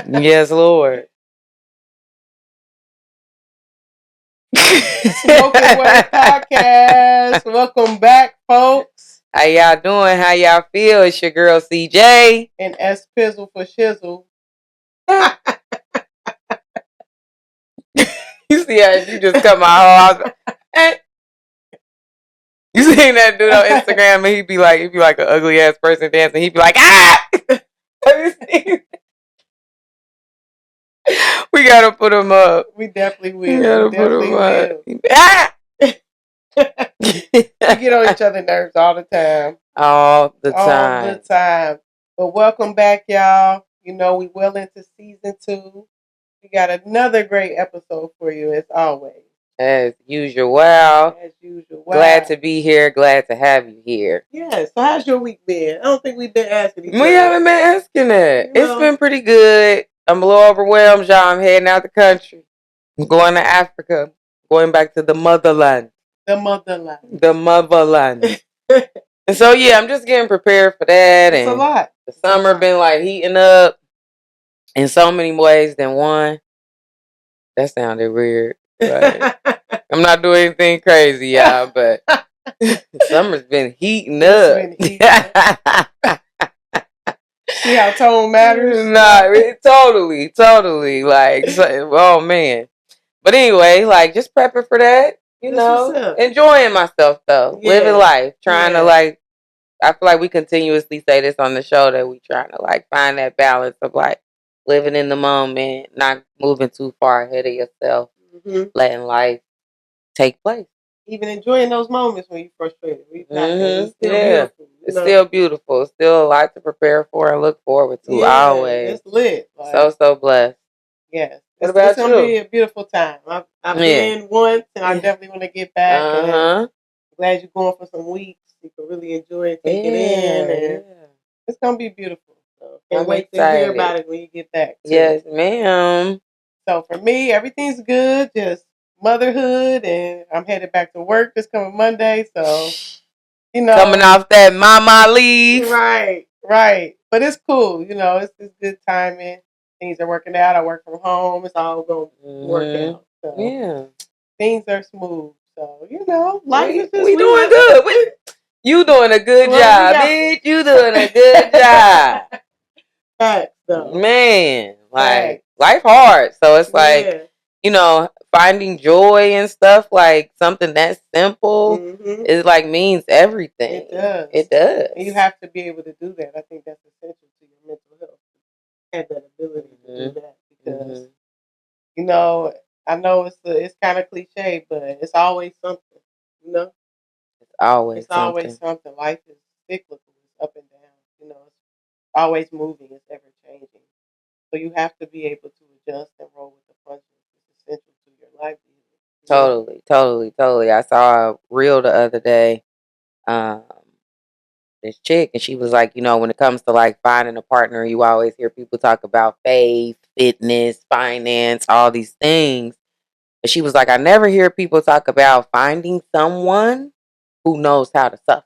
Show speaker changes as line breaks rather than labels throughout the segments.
Yes, Lord.
Smoking Word Podcast. Welcome back, folks.
How y'all doing? How y'all feel? It's your girl CJ.
And S Pizzle for Shizzle.
You see how she just cut my whole house. You seen that dude on Instagram and he'd be like an ugly ass person dancing. He'd be like, ah! Have you seen? We gotta put him up.
We definitely will.
We gotta put him up. Ah!
We get on each other's nerves all the time.
All the time.
But welcome back, y'all. You know, we well into season 2. We got another great episode for you, as always.
As usual.
As usual.
Glad to be here. Glad to have you here.
Yeah. So how's your week been? I don't think we've been asking each other.
We haven't been asking that. It's been pretty good. I'm a little overwhelmed, y'all. I'm heading out the country. I'm going to Africa. Going back to the motherland.
The motherland.
The motherland. And so, yeah, I'm just getting prepared for that.
It's a lot.
The summer been like heating up in so many ways than one. That sounded weird. Right? I'm not doing anything crazy, y'all, but summer's been heating up.
See how tone matters?
Nah, totally. Like, so, oh man. But anyway, like, just prepping for that. You know, enjoying myself though, living life, trying to like. I feel like we continuously say this on the show that we trying to like find that balance of like living in the moment, not moving too far ahead of yourself, letting life take place.
Even enjoying those moments when you're frustrated.
It's still beautiful. It's still beautiful. It's still a lot to prepare for and look forward to. Always.
It's lit.
Like, so blessed.
Yes.
What about
it's going to be a beautiful time. I've been once, and I definitely want to get back. And I'm glad you're going for some weeks. You can really enjoy it, take it in, and it's going to be beautiful. So can't wait to hear about it when you get back. Too.
Yes, ma'am.
So for me, everything's good. Just motherhood, and I'm headed back to work this coming Monday. So, you know,
coming off that mama leave.
Right. But it's cool. You know, it's good timing. Things are working out. I work from home. It's all going to work out. So things are smooth. So, you know, life is just...
We doing good. You doing a good job, bitch. You doing a good job.
Facts, though.
Man, like, life hard. So it's like, you know, finding joy and stuff, like something that simple is like means everything. It does.
And you have to be able to do that. I think that's essential to your mental health. Have that ability to do that because, you know, I know it's kind of cliche, but it's always something, you know?
It's always
something. Life is cyclical. It's up and down. You know, it's always moving. It's ever changing. So you have to be able to adjust and roll with the punches. It's essential to your livelihood.
Totally. I saw a reel the other day. This chick, and she was like, you know, when it comes to like finding a partner, you always hear people talk about faith, fitness, finance, all these things. But she was like, I never hear people talk about finding someone who knows how to suffer.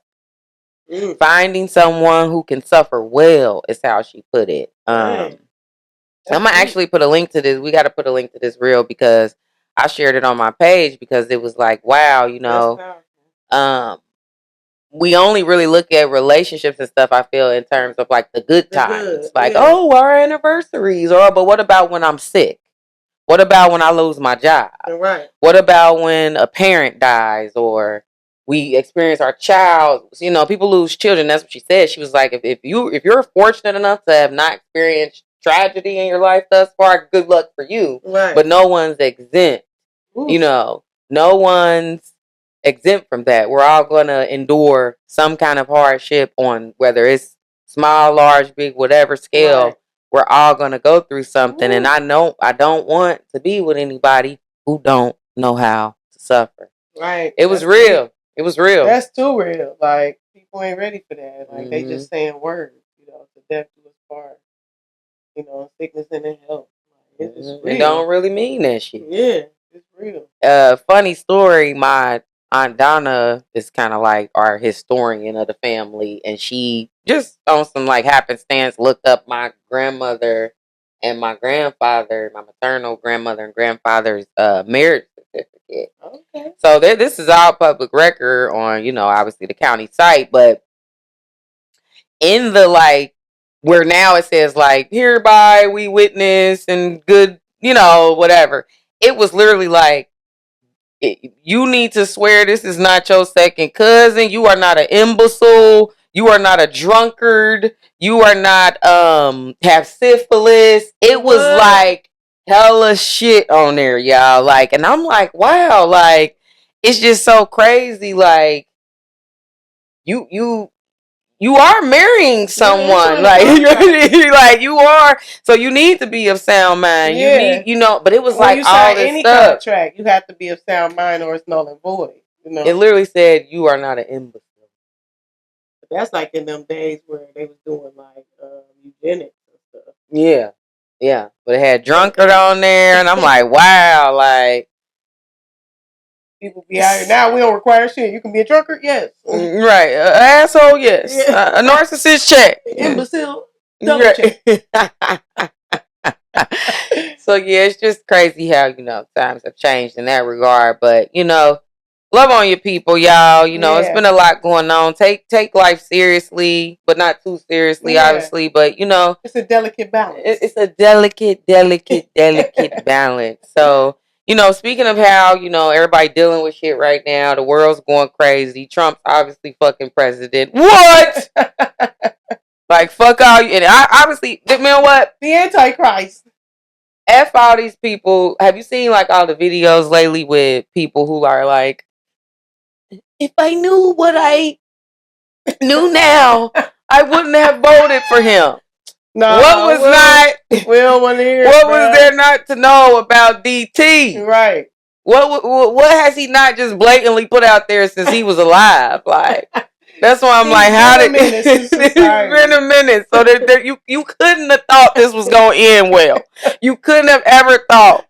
Finding someone who can suffer well is how she put it. I'm gonna actually put a link to this. We got to put a link to this reel because I shared it on my page because it was like, wow, you know, we only really look at relationships and stuff, I feel, in terms of like the good times. Oh, our anniversaries. But what about when I'm sick? What about when I lose my job?
Right.
What about when a parent dies or we experience our child? You know, people lose children. That's what she said. She was like, if you're fortunate enough to have not experienced tragedy in your life thus far, good luck for you.
Right.
But no one's exempt. You know, no one's exempt from that. We're all going to endure some kind of hardship on whether it's small, large, big, whatever scale. Right. We're all going to go through something. And I don't want to be with anybody who don't know how to suffer.
Right.
It was real. It was real.
That's too real. Like, people ain't ready for that. Like, they just saying words, you know, to death do us part. You know, sickness and in health. Like, it's real.
It don't really mean that shit.
Yeah, it's real.
Funny story, my Aunt Donna is kind of like our historian of the family, and she just on some like happenstance looked up my grandmother and my grandfather, my maternal grandmother and grandfather's marriage certificate.
Okay.
So this is all public record on, obviously the county site, but in the where now it says hereby we witness and good, whatever. It was literally you need to swear this is not your second cousin. You are not an imbecile. You are not a drunkard. You are not have syphilis. It was hella shit on there, y'all. And I'm like, wow, it's just so crazy. You are marrying someone, you are. So you need to be of sound mind.
Yeah.
You need, but it was
when you
all
sign
this
any
stuff.
Contract, you have to be of sound mind, or it's null and void.
It literally said you are not an imbecile.
But that's in them days where they was doing eugenics and stuff.
Yeah, but it had drunkard on there, and I'm like, wow,
people be out here now. We don't require shit. You can be a drunkard, yes.
Right, asshole, yes. Yeah. A narcissist, check.
Imbecile, double check.
So yeah, it's just crazy how times have changed in that regard. But love on your people, y'all. It's been a lot going on. Take life seriously, but not too seriously, obviously. But
it's a delicate balance.
It's a delicate balance. So. Speaking of how, everybody dealing with shit right now, the world's going crazy. Trump's obviously fucking president. What? Fuck all you. And I obviously, you know what?
The Antichrist.
F all these people. Have you seen all the videos lately with people who are if I knew what I knew now, I wouldn't have voted for him. No,
we don't want to hear.
What was there not to know about DT?
Right.
What has he not just blatantly put out there since he was alive? That's why I'm how did it's been a minute? So you couldn't have thought this was gonna end well. You couldn't have ever thought.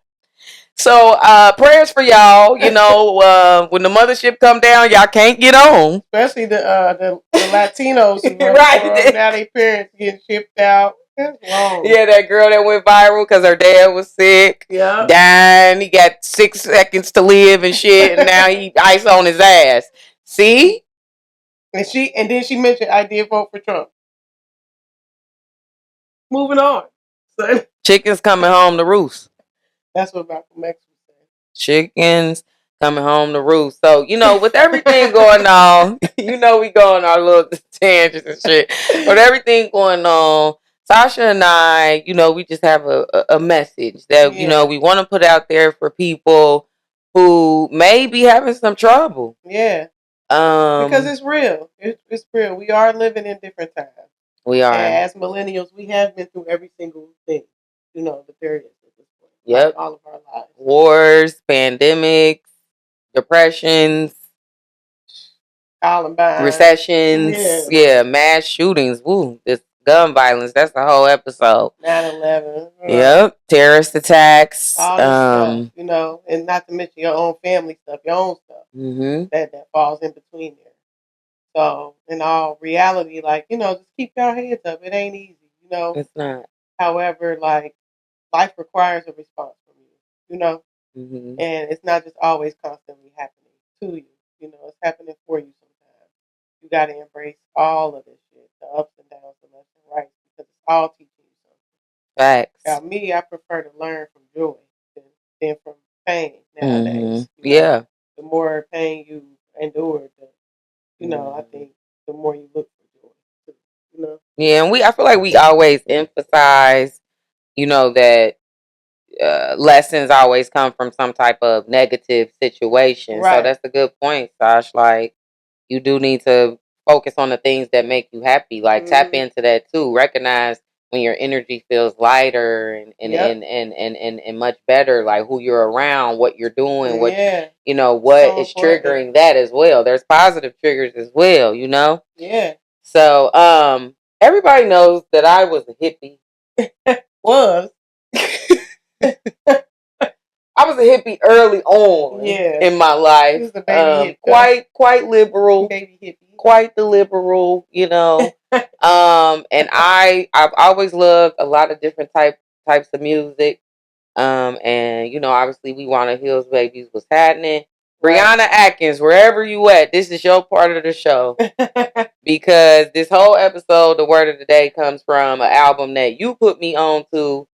So prayers for y'all. When the mothership come down, y'all can't get on.
Especially the Latinos who right now their parents getting shipped out.
Yeah, that girl that went viral because her dad was sick. Yeah, dying. He got 6 seconds to live and shit, and now he ice on his ass. See?
And then she mentioned I did vote for Trump. Moving on.
Chickens coming home to roost.
That's what Malcolm X was saying.
Chickens coming home to roost. So, with everything going on, we go on our little tangents and shit. With everything going on, Sasha and I, we just have a message that, we want to put out there for people who may be having some trouble.
Yeah. Because it's real. It's real. We are living in different times.
We are.
And as millennials, we have been through every single thing, that there is at this point.
Yep.
All of our lives.
Wars, pandemics, depressions,
Columbine,
recessions, mass shootings. Woo, this gun violence. That's the whole episode.
9/11.
Yep, terrorist attacks.
All this stuff, and not to mention your own family stuff, your own stuff that falls in between there. So, in all reality, just keep your heads up. It ain't easy,
It's not.
However, life requires a response from you, and it's not just always constantly happening to you. It's happening for you sometimes. You got to embrace all of this shit, the ups and downs, the left and right, because it's all teaching you something.
Facts.
Now, me, I prefer to learn from joy than from pain nowadays.
Yeah.
The more pain you endure, I think the more you look for joy.
Yeah, and I feel like we always emphasize, that lessons always come from some type of negative situation. Right. So that's a good point, Sash. You do need to focus on the things that make you happy. Tap into that too. Recognize when your energy feels lighter and much better, who you're around, what you're doing, what what is triggering that as well. There's positive triggers as well,
Yeah.
So everybody knows that I was a hippie.
Was.
I was a hippie early on in my life.
Was a baby
hippie. Quite liberal.
Baby hippie.
Quite the liberal, and I've always loved a lot of different types types of music. And obviously we wanted Hills Babies was happening. Right. Brianna Atkins, wherever you at, this is your part of the show. Because this whole episode, the word of the day comes from an album that you put me on to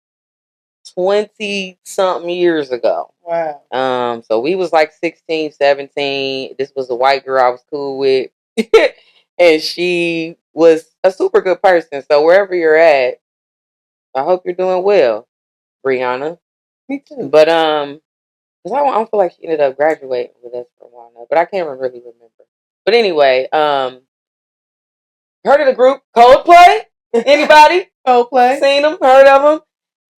20-something years ago.
Wow.
So we was like 16, 17. This was a white girl I was cool with. And she was a super good person. So wherever you're at, I hope you're doing well, Brianna.
Me too.
But because I don't feel like she ended up graduating with us for a while now, but I can't really remember. But anyway, heard of the group Coldplay? Anybody?
Coldplay.
Seen them? Heard of them?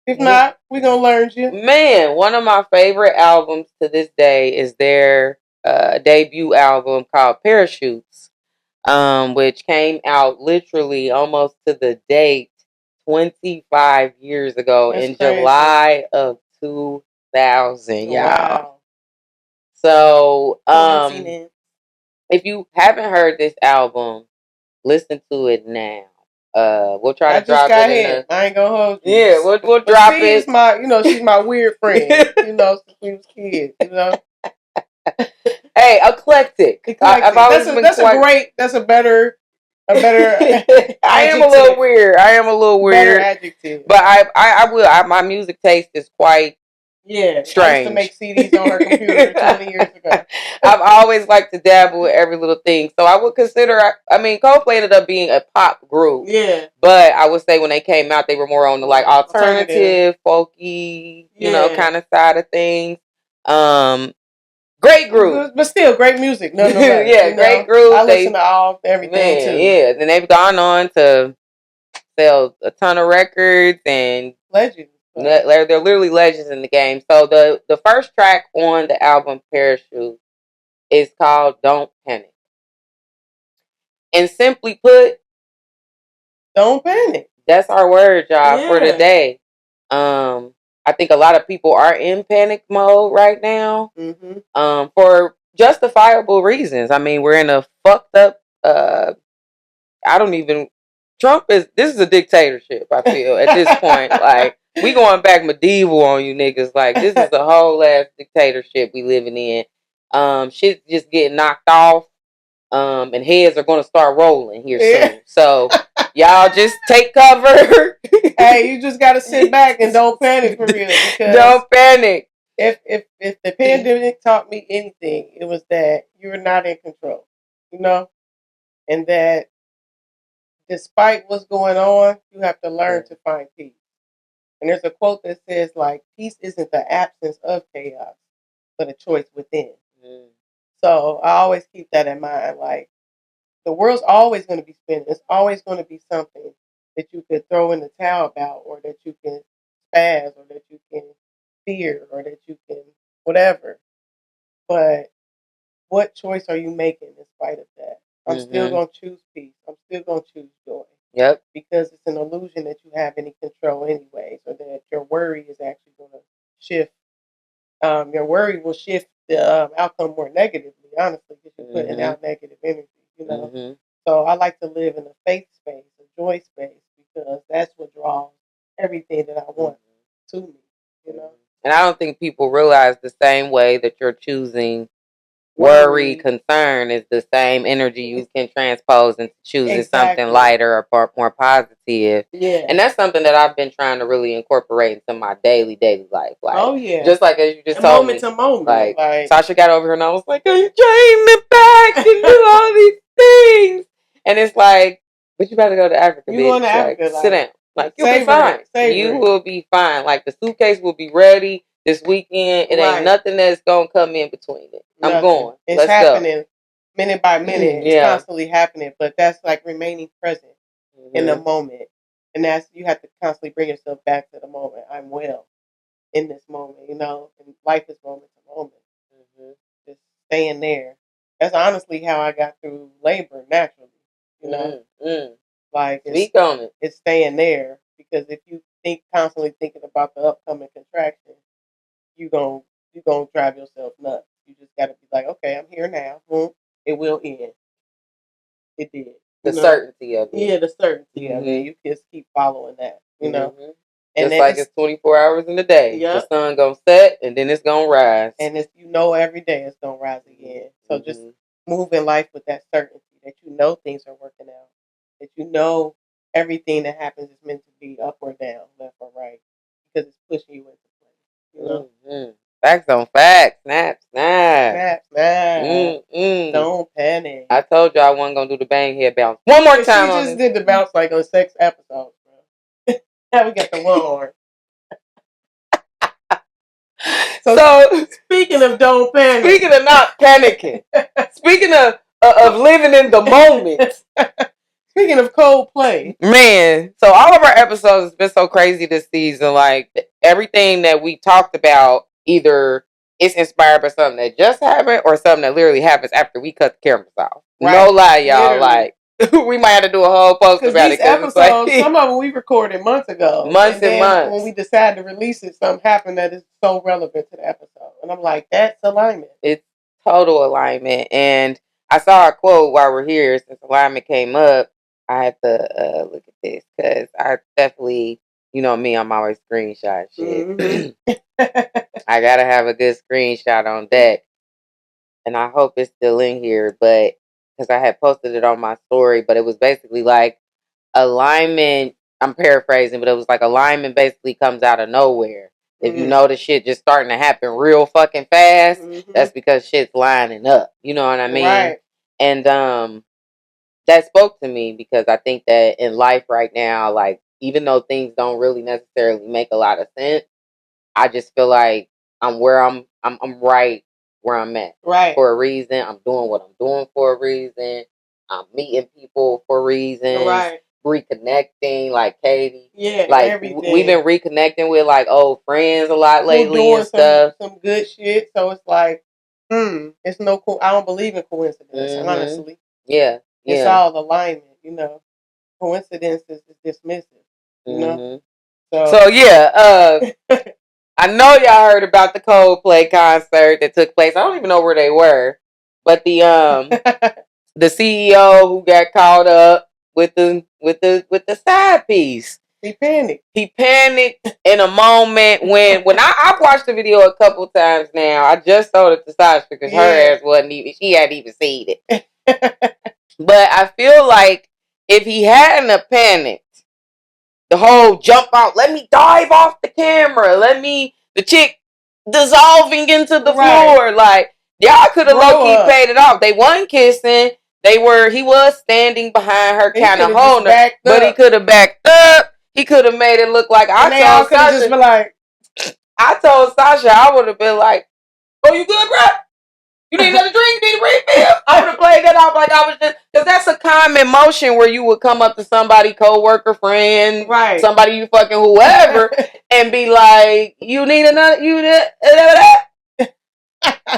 If not, we're going to learn you.
Man, one of my favorite albums to this day is their debut album called Parachutes, which came out literally almost to the date 25 years ago. That's in crazy. July of 2000, y'all. Wow. So, if you haven't heard this album, listen to it now. We'll try to drop it in
I ain't gonna hold you.
Yeah, we'll drop it.
She's my weird friend. Since we was kids.
Hey, eclectic.
That's a better.
I am a little weird.
Better adjective.
But I will. My music taste is quite strange.
I used to make CDs on her computer 20 years ago.
I've always liked to dabble with every little thing. So I would consider, Coldplay ended up being a pop group.
Yeah.
But I would say when they came out, they were more on the like alternative, folky, kind of side of things. Great group.
But still, great music. No,
great group.
I listen to everything too.
Yeah. Then they've gone on to sell a ton of records and
legends.
They're literally legends in the game. So the first track on the album Parachute is called Don't Panic. And simply put,
don't panic.
That's our word, y'all, for today. I think a lot of people are in panic mode right now. Mm-hmm. For justifiable reasons. We're in a fucked up this is a dictatorship, I feel, at this point. Like, we going back medieval on you niggas. Like, this is a whole ass dictatorship we living in. Shit's just getting knocked off. And heads are going to start rolling here soon. So, y'all just take cover.
Hey, you just got to sit back and don't panic for real. Because
don't panic.
If the pandemic taught me anything, it was that you're not in control, and that despite what's going on, you have to learn to find peace. And there's a quote that says, like, peace isn't the absence of chaos, but a choice within. Mm. So I always keep that in mind. Like, the world's always going to be spinning. It's always going to be something that you could throw in the towel about, or that you can spaz, or that you can fear, or that you can whatever. But what choice are you making in spite of that? I'm still going to choose peace. I'm still going to choose joy.
Yep.
Because it's an illusion that you have any control anyways, or that your worry is actually going to shift. Your worry will shift the outcome more negatively, honestly, because you're putting out negative energy, Mm-hmm. So I like to live in a faith space, a joy space, because that's what draws everything that I want to me,
And I don't think people realize the same way that you're choosing worry, concern is the same energy you can transpose into choosing something lighter or more positive.
Yeah.
And that's something that I've been trying to really incorporate into my daily life. Like, just like as you just told
moment
me.
To moment.
Like, Sasha got over here and I was like, you drain me back and do all these things. And it's like, but you better go to Africa,
you
bitch.
Going to Africa,
sit down. Like, you'll be fine. You will be fine. Like, the suitcase will be ready this weekend. It ain't nothing that's going to come in between it. I'm going.
It's happening minute by minute. It's constantly happening. But that's like remaining present in the moment. And that's, you have to constantly bring yourself back to the moment. I'm well in this moment, and life is moment to moment. Mm-hmm. Just staying there. That's honestly how I got through labor naturally. Like, it's staying there, because if you constantly thinking about the upcoming contraction, you're gonna drive yourself nuts. You just got to be like, okay, I'm here now. It will end. It did.
The certainty of it.
Yeah, the certainty of it. You just keep following that.
And just like it's 24 hours in a day. Yep. The sun gonna set and then it's gonna rise.
And it's, every day it's gonna rise again. So just move in life with that certainty that things are working out. That everything that happens is meant to be up or down, left or right, because it's pushing you into place.
Facts on facts. Snap, snap.
Snap, snap. Don't panic.
I told you I wasn't gonna do the bang head bounce. One more time.
She just did the bounce like on 6 episodes, bro. Now we got the one arm. So speaking of don't panic.
Speaking of not panicking. Speaking of living in the moment.
Speaking of Coldplay.
Man, so all of our episodes has been so crazy this season. Like, everything that we talked about, either it's inspired by something that just happened or something that literally happens after we cut the cameras off. Right. No lie, y'all. Literally. Like, we might have to do a whole post about it.
These episodes, some of them we recorded months ago.
Months and months.
When we decided to release it, something happened that is so relevant to the episode. And I'm like, that's alignment.
It's total alignment. And I saw a quote while we're here, since alignment came up. I have to look at this because I definitely, me, I'm always screenshot shit. Mm-hmm. I gotta have a good screenshot on deck. And I hope it's still in here, but because I had posted it on my story, but it was basically like alignment. I'm paraphrasing, but it was like alignment basically comes out of nowhere. If you know the shit just starting to happen real fucking fast, that's because shit's lining up. You know what I mean?
Right.
And that spoke to me because I think that in life right now, like, even though things don't really necessarily make a lot of sense, I just feel like I'm right where I'm at.
Right.
For a reason. I'm doing what I'm doing for a reason. I'm meeting people for reasons.
Right.
Reconnecting, like Katie.
Yeah,
like
everything.
We've been reconnecting with like old friends a lot lately doing and stuff.
Some good shit. So it's like, it's no cool. I don't believe in coincidence, honestly.
Yeah.
It's all alignment, Coincidences is dismissive,
So yeah, I know y'all heard about the Coldplay concert that took place. I don't even know where they were, but the the CEO who got caught up with the side piece.
He panicked.
He panicked in a moment when I've watched the video a couple times now. I just showed it to Sasha because her ass she hadn't even seen it. But I feel like if he hadn't have panicked, the whole jump out, let me dive off the camera, the chick dissolving into the floor, like, y'all could have low-key paid it off. They wasn't kissing. He was standing behind her, kind of holding her, but he could have backed up. He could have made it look like I told Sasha.
Just been like,
I told Sasha, I would have been like, "Oh, you good, bro? You need another drink? You need a refill?" I would have played that off like I was just, because that's a common motion where you would come up to somebody, coworker, friend, somebody you fucking whoever, and be like, "You need another,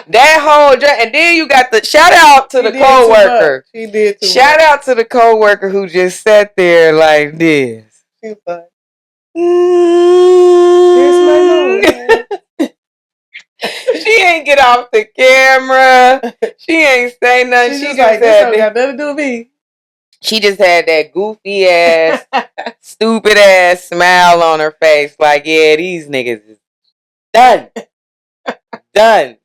that whole and then you got the shout out to the coworker.
She did too
shout
much.
out to the coworker who just sat there like this.
She was like, here's my moment.
She ain't get off the camera. She ain't say nothing. She just
like, this don't got nothing to do with me.
She just had that goofy ass, stupid ass smile on her face. Like, yeah, these niggas is done. Done.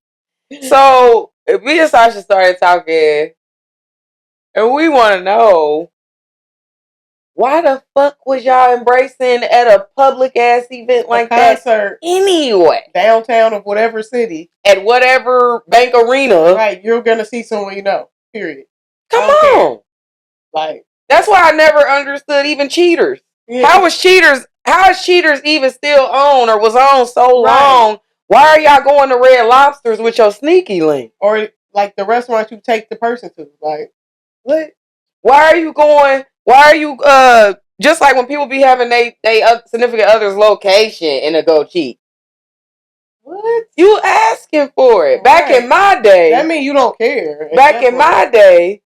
So, me and Sasha started talking, and we want to know, why the fuck was y'all embracing at a public ass event like that?
Concert.
Anyway.
Downtown of whatever city.
At whatever bank arena.
Right, you're going to see someone you know. Period.
Come on.
Like.
That's why I never understood even Cheaters.
Yeah.
How is Cheaters even still on or was on so long? Why are y'all going to Red Lobsters with your sneaky link?
Or like the restaurant you take the person to. Like, what?
Why are you just like when people be having they significant other's location and a go cheat?
What?
You asking for it. Back in my day.
That means you don't care.
Back in my day,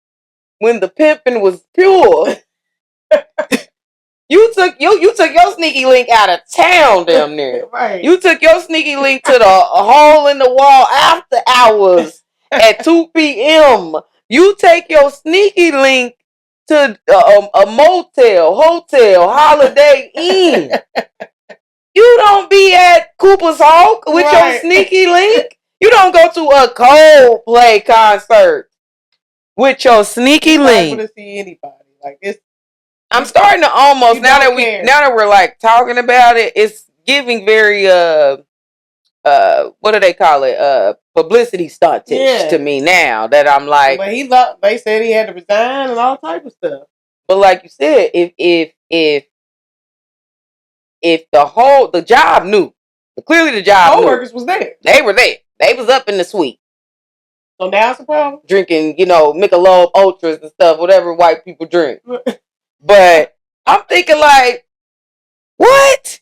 when the pimping was pure, you took your sneaky link out of town damn near.
Right.
You took your sneaky link to the hole in the wall after hours at 2 p.m. You take your sneaky link to a motel, hotel, Holiday Inn. You don't be at Cooper's Hawk with your sneaky link. You don't go to a Coldplay concert with your sneaky link.
Liable to see anybody. Like it's.
I'm starting to almost now that we're like talking about it. It's giving very what do they call it? Publicity stuntish to me now that I'm like.
But they said he had to resign and all type of stuff.
But like you said, if the job knew, clearly the job
co-workers was there.
They were there. They was up in the suite.
So now it's a problem.
Drinking, Michelob Ultras and stuff, whatever white people drink. But I'm thinking like, what?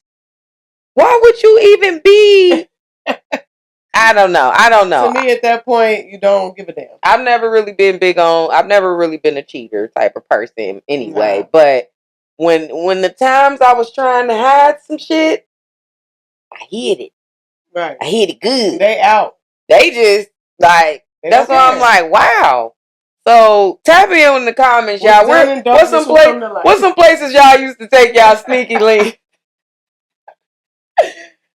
Why would you even be? I don't know.
To me, at that point, you don't give a damn.
I've never really been a cheater type of person anyway. Nah. But when the times I was trying to hide some shit, I hid it.
Right.
I hid it good.
They out.
They just like that's why I'm like, wow. So tap in the comments, y'all. What's some places y'all used to take y'all sneaky link?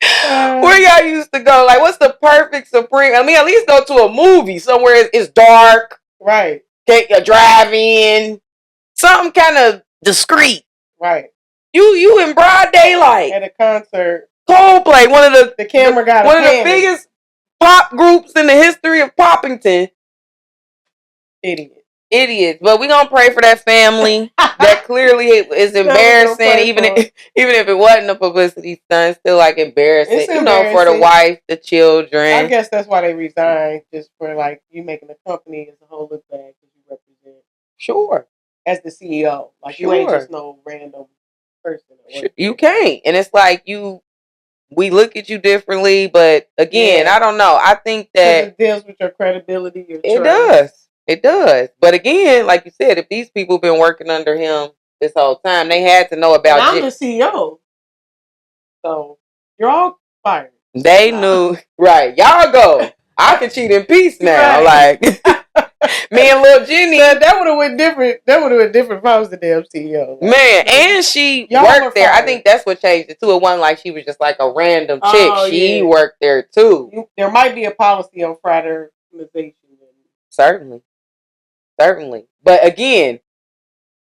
Where y'all used to go? Like, what's the perfect Supreme? I mean, at least go to a movie somewhere it's dark.
Right.
Take a drive-in. Something kind of discreet.
Right.
You in broad daylight.
At a concert.
Coldplay, one of the
biggest
pop groups in the history of Poppington.
Idiots.
But we gonna pray for that family. That clearly is embarrassing. Even if it wasn't a publicity stunt, still like embarrassing.
It's embarrassing.
For the wife, the children.
I guess that's why they resigned, just for like you making the company as a whole look bad because you represent.
Sure.
As the CEO, like you ain't just no random person.
You can't, and it's like we look at you differently. But again, I don't know. I think that
it deals with your credibility.
It does. But again, like you said, if these people been working under him this whole time, they had to know about.
And I'm the CEO, so you're all fired.
They knew, right? Y'all go. I can cheat in peace now. Right. Like me and Lil Jenny.
That would have went different. That would have been different if I was the damn CEO. Like,
man, and she worked there. I think that's what changed it too. It wasn't like she was just like a random chick. She worked there too.
There might be a policy on fraternization.
Certainly. But again,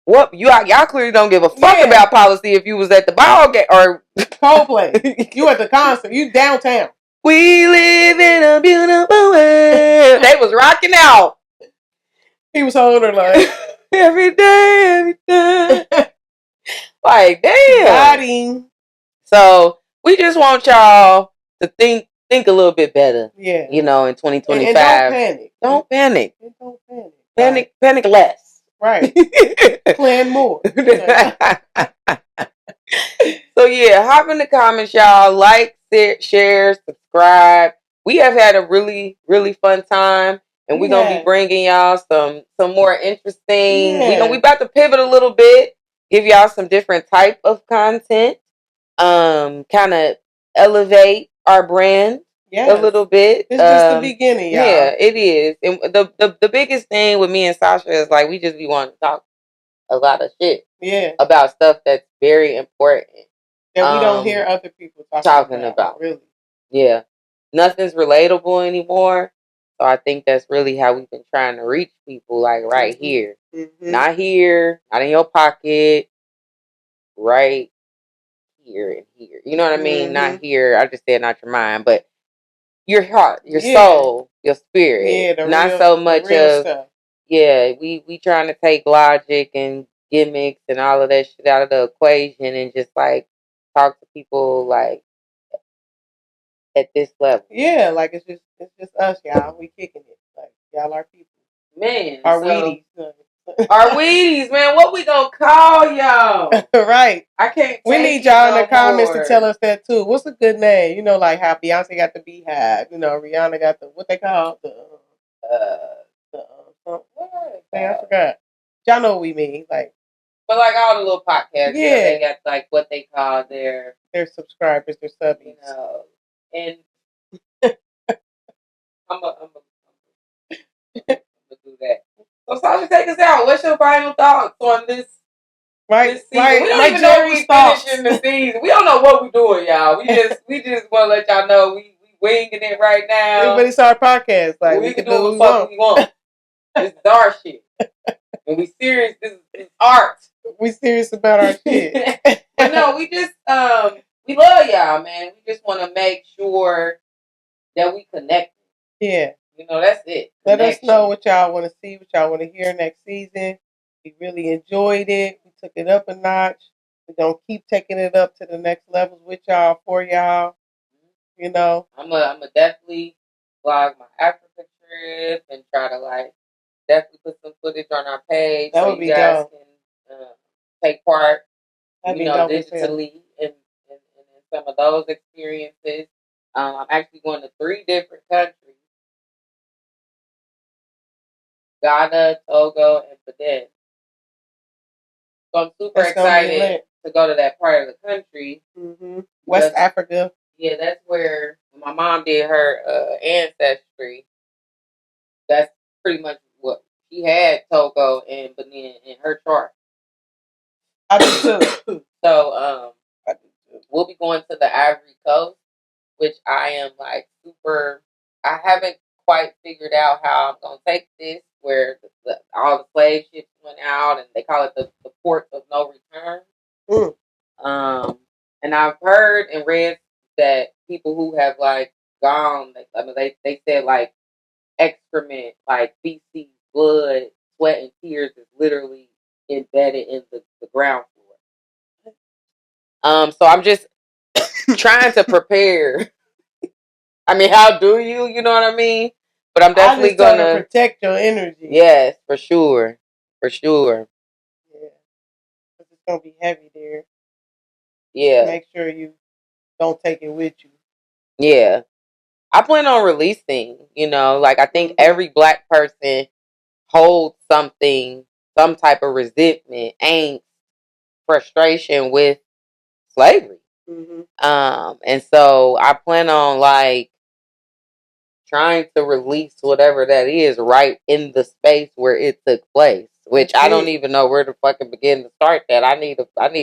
what y'all clearly don't give a fuck about policy if you was at the ball game or
Coldplay. You at the concert. You downtown.
We live in a beautiful world. They was rocking out.
He was holding her like
every day. Like damn. So we just want y'all to think a little bit better. Yeah. In 2025.
And don't panic.
Panic less.
Right. Plan more.
So yeah, hop in the comments, y'all. Like, share, subscribe. We have had a really, really fun time, and we're gonna be bringing y'all some more interesting. We about to pivot a little bit, give y'all some different type of content. Kind of elevate our brand. A little bit.
It's just the beginning, y'all.
Yeah, it is. And the biggest thing with me and Sasha is like we just be wanting to talk a lot of shit. Yeah. About stuff that's very important.
That we don't hear other people talking about. Really.
Yeah. Nothing's relatable anymore. So I think that's really how we've been trying to reach people, like right here. Mm-hmm. Not here, not in your pocket. Right here and here. You know what I mean? Mm-hmm. Not here. I just said not your mind, but your heart, your soul, your spirit. Yeah, not so much of stuff. Yeah, we trying to take logic and gimmicks and all of that shit out of the equation and just like talk to people like at this level.
Yeah, like it's just us, y'all. We kicking it. Like y'all are people.
Man.
Our Wheaties.
Our Wheaties, man. What we gonna call y'all?
Right.
I can't.
We need y'all in the comments to tell us that too. What's a good name? Like how Beyonce got the Beehive. Rihanna got the what they call I forgot. Y'all know what we mean. Like,
but like all the little podcasts, they got like what they call their
subscribers, their subbies.
And I'm gonna do that. So Sasha, take us out. What's your final thoughts on this
Right.
We don't even know we finishing the season. We don't know what we're doing, y'all. We just want to let y'all know we winging it right now.
But it's our podcast. Like
we can do what the fuck we want. This is our shit. When we serious, this is art.
We serious about our shit.
But no, we just we love y'all, man. We just want to make sure that we connect.
Yeah.
That's it.
Let us know what y'all want to see, what y'all want to hear next season. We really enjoyed it. We took it up a notch. We're going to keep taking it up to the next levels with y'all, for y'all. I'm
going to definitely vlog my Africa trip and try to, definitely put some footage on our page
that
so
would
you
be
guys
dope.
can take part,
dope
digitally in some of those experiences. I'm actually going to 3 different countries. Ghana, Togo, and Benin. So I'm super excited to go to that part of the country.
Mm-hmm. West Africa.
Yeah, that's where my mom did her ancestry. That's pretty much what she had Togo and Benin in her chart.
I do too.
So we'll be going to the Ivory Coast, which I am super. I haven't quite figured out how I'm gonna take this, where all the slave ships went out, and they call it the port of no return. And I've heard and read that people who have gone, they said excrement, feces, blood, sweat, and tears is literally embedded in the ground floor. So I'm just trying to prepare. I mean, how do you? You know what I mean? But I'm definitely
going to protect your energy.
Yes, for sure. For sure.
Yeah. It's going to be heavy there.
Yeah.
Make sure you don't take it with you.
Yeah. I plan on releasing, I think every Black person holds something, some type of resentment, angst, frustration with slavery. And so I plan on trying to release whatever that is right in the space where it took place. Which I don't even know where to fucking begin to start that. I need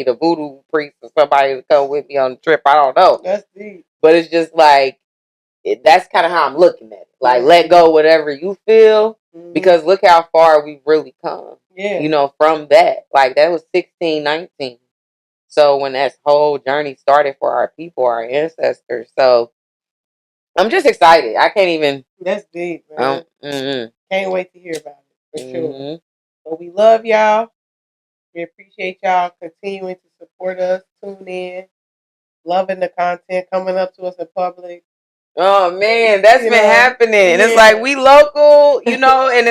a voodoo priest or somebody to come with me on the trip. I don't know.
That's deep.
But it's just that's kind of how I'm looking at it. Let go whatever you feel, because look how far we've really come.
Yeah.
From that. That was 1619. So when that whole journey started for our people, our ancestors. So I'm just excited. I can't even.
That's deep, man. Can't wait to hear about it, for sure. But we love y'all. We appreciate y'all continuing to support us, tune in, loving the content, coming up to us in public.
Oh man, that's been happening. And it's we local, and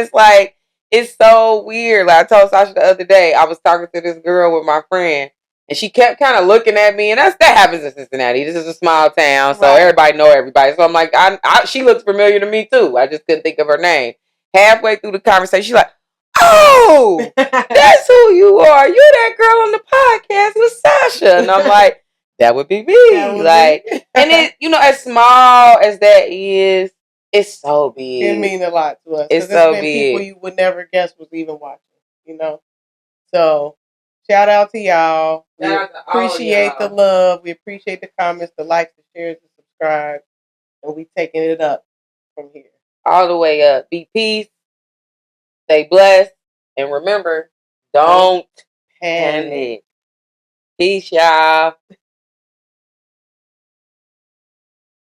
it's so weird. I told Sasha the other day, I was talking to this girl with my friend, and she kept kind of looking at me, and that happens in Cincinnati. This is a small town, so everybody know everybody. So I'm like, she looks familiar to me too. I just couldn't think of her name. Halfway through the conversation, she's like, "Oh, that's who you are. You're that girl on the podcast with Sasha." And I'm like, that would be me. And it, as small as that is, it's so big.
It means a lot to us.
It's so big.
People you would never guess was even watching, So, shout out to y'all. We appreciate the love. We appreciate the comments, the likes, the shares, the subscribe. And we taking it up from here.
All the way up. Be peace. Stay blessed. And remember, don't panic. Peace, y'all.